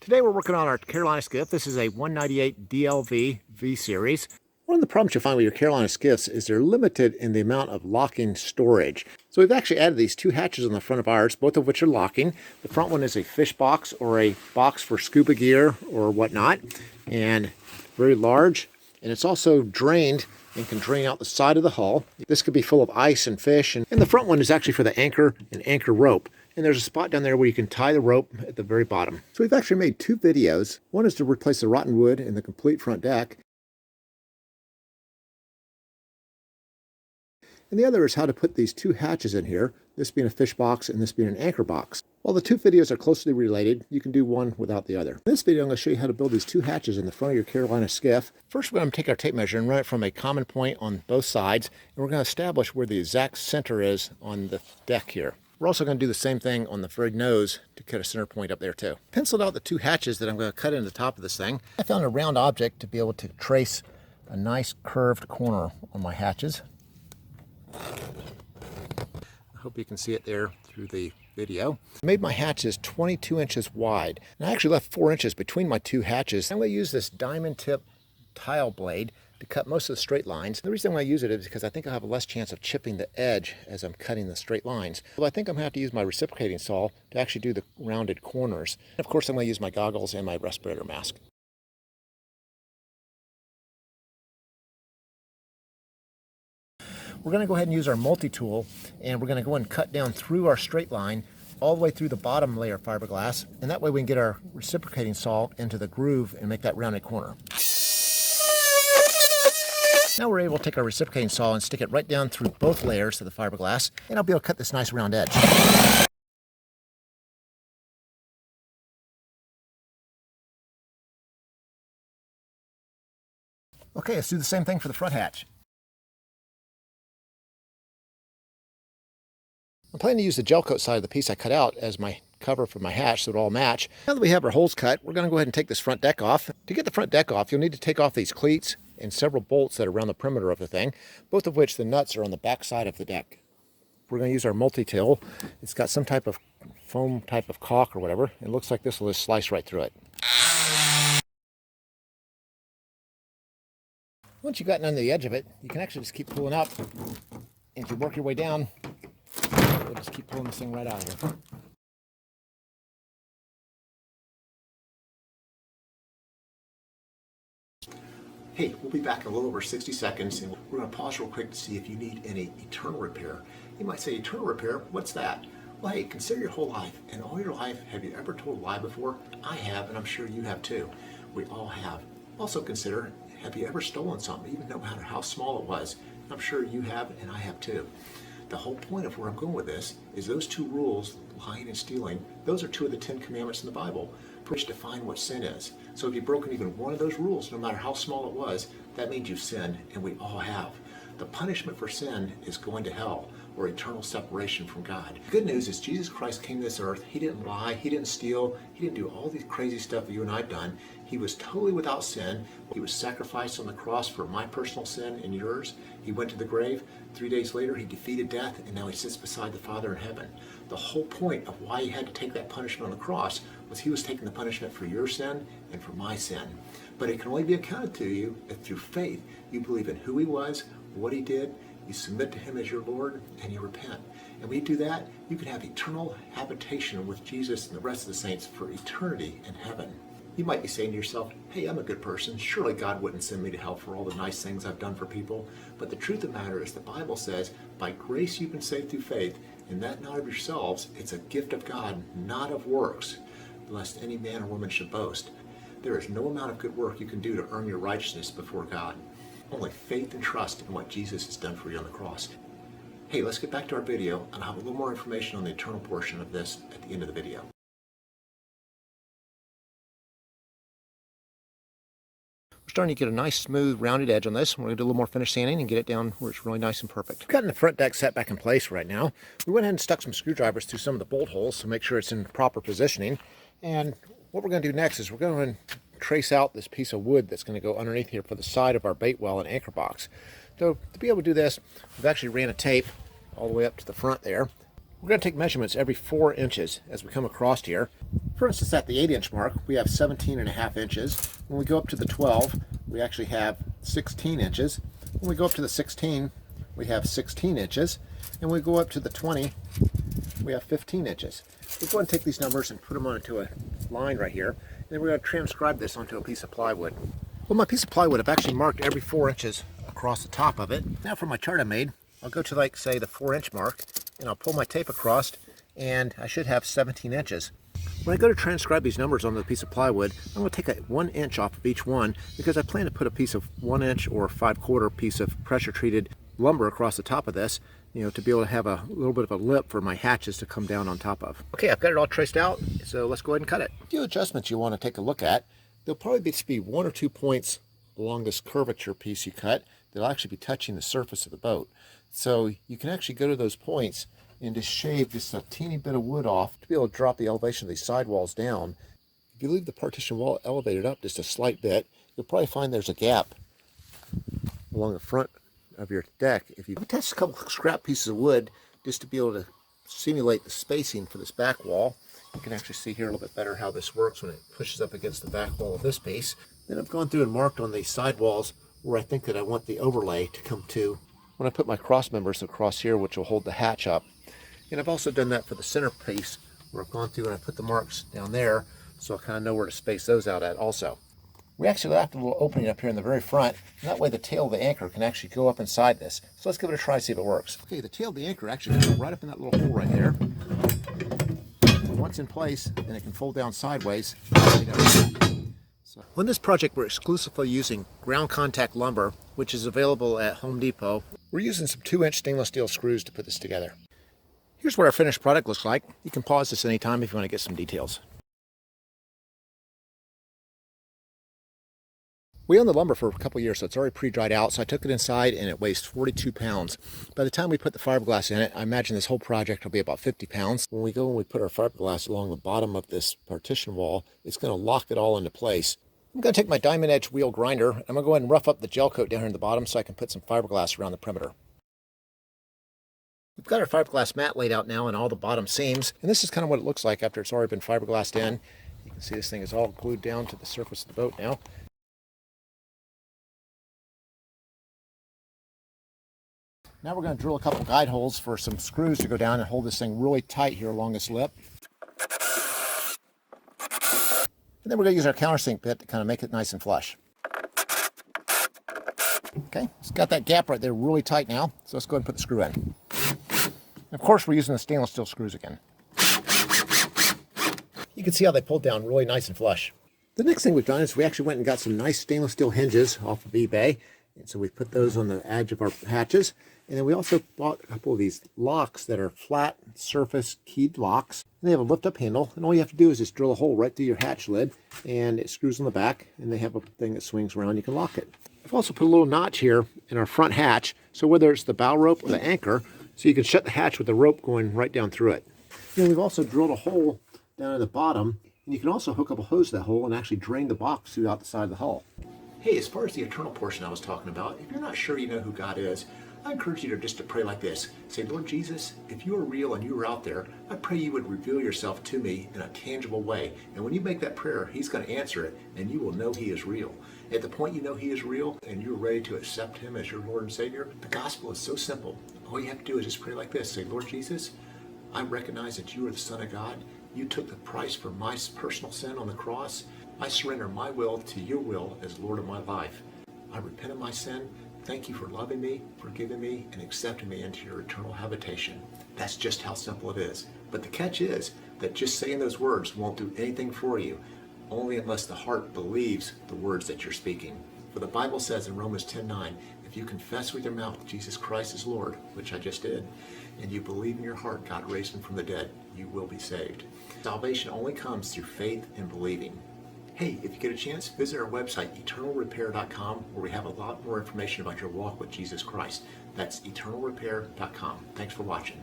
Today we're working on our Carolina Skiff. This is a 198 DLV V-Series. One of the problems you'll find with your Carolina Skiffs is they're limited in the amount of locking storage. So we've actually added these two hatches on the front of ours, both of which are locking. The front one is a fish box or a box for scuba gear or whatnot, and very large. And it's also drained and can drain out the side of the hull. This could be full of ice and fish. And the front one is actually for the anchor and anchor rope. And there's a spot down there where you can tie the rope at the very bottom. So we've actually made two videos. One is to replace the rotten wood in the complete front deck. And the other is how to put these two hatches in here, this being a fish box and this being an anchor box. While the two videos are closely related, you can do one without the other. In this video, I'm going to show you how to build these two hatches in the front of your Carolina Skiff. First, we're going to take our tape measure and run it from a common point on both sides, and we're going to establish where the exact center is on the deck here. We're also going to do the same thing on the very nose to cut a center point up there too. Penciled out the two hatches that I'm going to cut in the top of this thing. I found a round object to be able to trace a nice curved corner on my hatches. I hope you can see it there through the video. I made my hatches 22 inches wide, and I actually left 4 inches between my two hatches. I'm going to use this diamond tip tile blade to cut most of the straight lines. The reason I'm going to use it is because I think I'll have a less chance of chipping the edge as I'm cutting the straight lines. Well, I think I'm going to have to use my reciprocating saw to actually do the rounded corners. And of course, I'm going to use my goggles and my respirator mask. We're going to go ahead and use our multi-tool, and we're going to go and cut down through our straight line all the way through the bottom layer of fiberglass, and that way we can get our reciprocating saw into the groove and make that rounded corner. Now we're able to take our reciprocating saw and stick it right down through both layers of the fiberglass, and I'll be able to cut this nice round edge. Okay, let's do the same thing for the front hatch. I'm planning to use the gel coat side of the piece I cut out as my cover for my hatch so it'll all match. Now that we have our holes cut, we're going to go ahead and take this front deck off. To get the front deck off, you'll need to take off these cleats and several bolts that are around the perimeter of the thing, both of which the nuts are on the back side of the deck. We're going to use our multi-tool. It's got some type of foam type of caulk or whatever. It looks like this will just slice right through it. Once you've gotten under the edge of it, you can actually just keep pulling up. And if you work your way down, you'll just keep pulling this thing right out of here. Hey, we'll be back in a little over 60 seconds, and we're going to pause real quick to see if you need any eternal repair. You might say, eternal repair? What's that? Well, hey, consider your whole life. In all your life, have you ever told a lie before? I have, and I'm sure you have too. We all have. Also consider, have you ever stolen something, even no matter how small it was? I'm sure you have, and I have too. The whole point of where I'm going with this is those two rules, lying and stealing, those are two of the 10 commandments in the Bible, which define what sin is. So if you've broken even one of those rules, no matter how small it was, that means you've sinned, and we all have. The punishment for sin is going to hell, or eternal separation from God. The good news is Jesus Christ came to this earth. He didn't lie, he didn't steal, he didn't do all these crazy stuff that you and I've done. He was totally without sin. He was sacrificed on the cross for my personal sin and yours. He went to the grave. 3 days later, he defeated death, and now he sits beside the Father in heaven. The whole point of why he had to take that punishment on the cross was he was taking the punishment for your sin and for my sin. But it can only be accounted to you if through faith you believe in who he was, what he did, you submit to him as your Lord, and you repent. And when you do that, you can have eternal habitation with Jesus and the rest of the saints for eternity in heaven. You might be saying to yourself, hey, I'm a good person. Surely God wouldn't send me to hell for all the nice things I've done for people. But the truth of the matter is the Bible says, by grace you've been saved through faith, and that not of yourselves. It's a gift of God, not of works, lest any man or woman should boast. There is no amount of good work you can do to earn your righteousness before God. Only faith and trust in what Jesus has done for you on the cross. Hey, let's get back to our video, and I'll have a little more information on the eternal portion of this at the end of the video. We're starting to get a nice smooth rounded edge on this. We're going to do a little more finish sanding and get it down where it's really nice and perfect. We've gotten the front deck set back in place right now. We went ahead and stuck some screwdrivers through some of the bolt holes to make sure it's in proper positioning. And what we're going to do next is we're going to trace out this piece of wood that's going to go underneath here for the side of our bait well and anchor box. So to be able to do this, we've actually ran a tape all the way up to the front there. We're going to take measurements every 4 inches as we come across here. For instance, at the 8-inch mark, we have 17.5 inches. When we go up to the 12, we actually have 16 inches. When we go up to the 16, we have 16 inches. And when we go up to the 20, we have 15 inches. We'll go ahead and take these numbers and put them onto a line right here. And then we're going to transcribe this onto a piece of plywood. Well, my piece of plywood, I've actually marked every 4 inches across the top of it. Now for my chart I made, I'll go to, like, say, the 4-inch mark, and I'll pull my tape across, and I should have 17 inches. When I go to transcribe these numbers on the piece of plywood, I'm going to take 1 inch off of each one, because I plan to put a piece of 1 inch or 5/4 piece of pressure treated lumber across the top of this, to be able to have a little bit of a lip for my hatches to come down on top of. Okay, I've got it all traced out, so let's go ahead and cut it. A few adjustments you want to take a look at. There'll probably be 1 or 2 points along this curvature piece you cut that'll actually be touching the surface of the boat. So you can actually go to those points and just shave just a teeny bit of wood off to be able to drop the elevation of these sidewalls down. If you leave the partition wall elevated up just a slight bit, you'll probably find there's a gap along the front of your deck. If you attach a couple scrap pieces of wood just to be able to simulate the spacing for this back wall, you can actually see here a little bit better how this works when it pushes up against the back wall of this piece. Then I've gone through and marked on the sidewalls where I think that I want the overlay to come to when I put my cross members across here, which will hold the hatch up. And I've also done that for the center piece where I've gone through and I put the marks down there, so I kind of know where to space those out at also. We actually left a little opening up here in the very front, and that way the tail of the anchor can actually go up inside this. So let's give it a try, see if it works. Okay, the tail of the anchor actually goes right up in that little hole right there. And once in place, then it can fold down sideways. So, on this project, we're exclusively using ground contact lumber, which is available at Home Depot. We're using some 2-inch stainless steel screws to put this together. Here's what our finished product looks like. You can pause this anytime if you want to get some details. We owned the lumber for a couple years, so it's already pre-dried out, so I took it inside and it weighs 42 pounds. By the time we put the fiberglass in it, I imagine this whole project will be about 50 pounds. When we go and we put our fiberglass along the bottom of this partition wall, it's going to lock it all into place. I'm going to take my diamond edge wheel grinder, and I'm going to go ahead and rough up the gel coat down here in the bottom so I can put some fiberglass around the perimeter. We've got our fiberglass mat laid out now in all the bottom seams, and this is kind of what it looks like after it's already been fiberglassed in. You can see this thing is all glued down to the surface of the boat now. Now we're going to drill a couple guide holes for some screws to go down and hold this thing really tight here along this lip. And then we're going to use our countersink bit to kind of make it nice and flush. Okay, it's got that gap right there really tight now, so let's go ahead and put the screw in. And of course, we're using the stainless steel screws again. You can see how they pulled down really nice and flush. The next thing we've done is we actually went and got some nice stainless steel hinges off of eBay. And so we put those on the edge of our hatches. And then we also bought a couple of these locks that are flat surface keyed locks. And they have a lift up handle. And all you have to do is just drill a hole right through your hatch lid. And it screws on the back. And they have a thing that swings around. You can lock it. I've also put a little notch here in our front hatch. So whether it's the bow rope or the anchor, so you can shut the hatch with the rope going right down through it. And we've also drilled a hole down at the bottom. And you can also hook up a hose to that hole and actually drain the box throughout the side of the hull. Hey, as far as the eternal portion I was talking about, if you're not sure you know who God is, I encourage you to just to pray like this. Say, Lord Jesus, if you are real and you are out there, I pray you would reveal yourself to me in a tangible way. And when you make that prayer, he's going to answer it, and you will know he is real. At the point you know he is real and you're ready to accept him as your Lord and Savior, the gospel is so simple. All you have to do is just pray like this. Say, Lord Jesus, I recognize that you are the Son of God. You took the price for my personal sin on the cross. I surrender my will to your will as Lord of my life. I repent of my sin. Thank you for loving me, forgiving me, and accepting me into your eternal habitation. That's just how simple it is. But the catch is that just saying those words won't do anything for you, only unless the heart believes the words that you're speaking. For the Bible says in Romans 10:9, if you confess with your mouth Jesus Christ is Lord, which I just did, and you believe in your heart God raised him from the dead, you will be saved. Salvation only comes through faith and believing. Hey, if you get a chance, visit our website, eternalrepair.com, where we have a lot more information about your walk with Jesus Christ. That's eternalrepair.com. Thanks for watching.